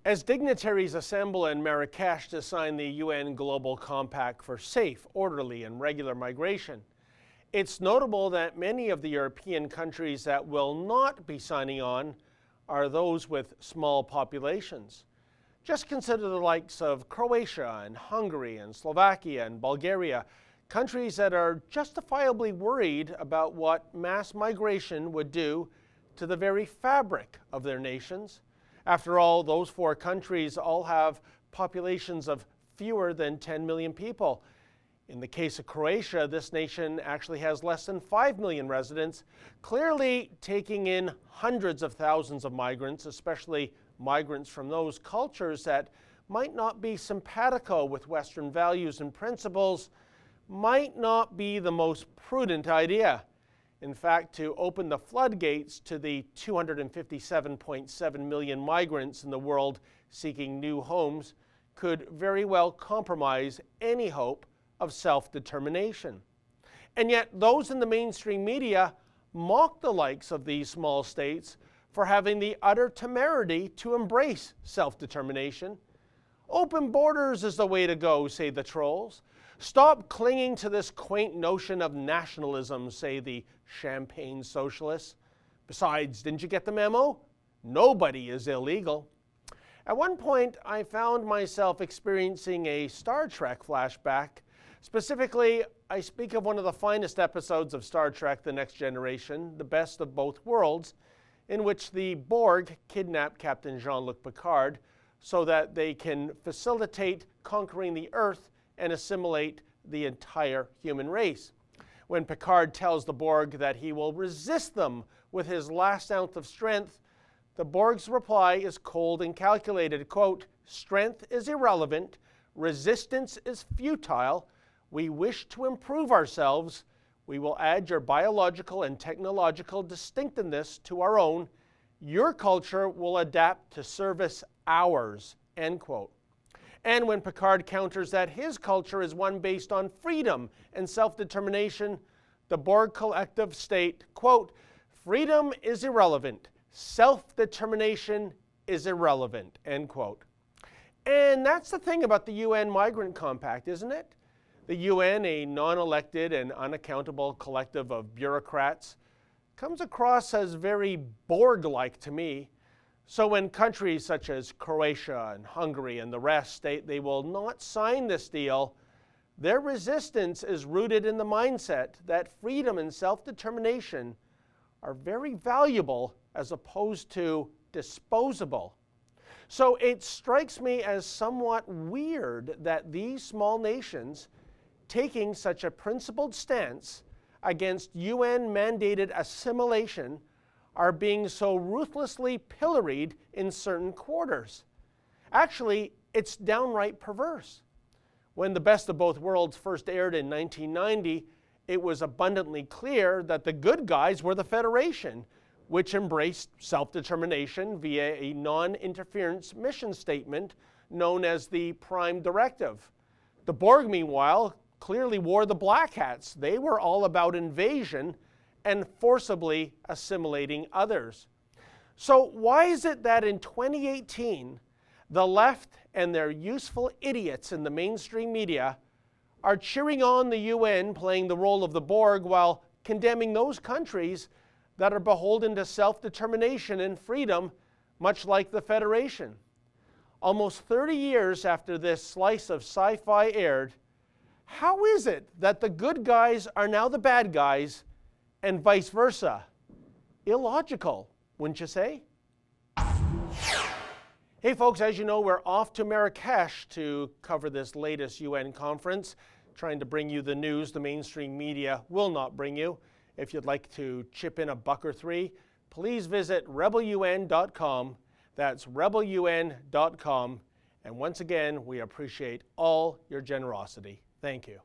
As dignitaries assemble in Marrakesh to sign the UN Global Compact for safe, orderly, and regular migration, it's notable that many of the European countries that will not be signing on are those with small populations. Just consider the likes of Croatia and Hungary and Slovakia and Bulgaria, countries that are justifiably worried about what mass migration would do to the very fabric of their nations. After all, those four countries all have populations of fewer than 10 million people. In the case of Croatia, this nation actually has less than 5 million residents, clearly taking in hundreds of thousands of migrants, especially migrants from those cultures that might not be simpatico with Western values and principles, might not be the most prudent idea. In fact, to open the floodgates to the 257.7 million migrants in the world seeking new homes could very well compromise any hope of self-determination. And yet those in the mainstream media mock the likes of these small states for having the utter temerity to embrace self-determination. Open borders is the way to go, say the trolls. Stop clinging to this quaint notion of nationalism, say the champagne socialists. Besides, didn't you get the memo? Nobody is illegal. At one point, I found myself experiencing a Star Trek flashback. Specifically, I speak of one of the finest episodes of Star Trek: The Next Generation, The Best of Both Worlds, in which the Borg kidnap Captain Jean-Luc Picard so that they can facilitate conquering the Earth and assimilate the entire human race. When Picard tells the Borg that he will resist them with his last ounce of strength, the Borg's reply is cold and calculated. Quote, "Strength is irrelevant, resistance is futile. We wish to improve ourselves. We will add your biological and technological distinctiveness to our own. Your culture will adapt to service ours," end quote. And when Picard counters that his culture is one based on freedom and self-determination, the Borg collective state, quote, "Freedom is irrelevant. Self-determination is irrelevant," end quote. And that's the thing about the UN Migrant Compact, isn't it? The UN, a non-elected and unaccountable collective of bureaucrats, comes across as very Borg-like to me. So when countries such as Croatia and Hungary and the rest state they will not sign this deal, their resistance is rooted in the mindset that freedom and self-determination are very valuable as opposed to disposable. So it strikes me as somewhat weird that these small nations, taking such a principled stance against UN-mandated assimilation, are being so ruthlessly pilloried in certain quarters. Actually, it's downright perverse. When The Best of Both Worlds first aired in 1990, it was abundantly clear that the good guys were the Federation, which embraced self-determination via a non-interference mission statement known as the Prime Directive. The Borg, meanwhile, clearly wore the black hats. They were all about invasion and forcibly assimilating others. So why is it that in 2018, the left and their useful idiots in the mainstream media are cheering on the UN playing the role of the Borg while condemning those countries that are beholden to self-determination and freedom, much like the Federation? Almost 30 years after this slice of sci-fi aired, how is it that the good guys are now the bad guys and vice versa? Illogical, wouldn't you say? Hey folks, as you know, we're off to Marrakesh to cover this latest UN conference, trying to bring you the news the mainstream media will not bring you. If you'd like to chip in $1 or $3, please visit rebelun.com. That's rebelun.com. And once again, we appreciate all your generosity. Thank you.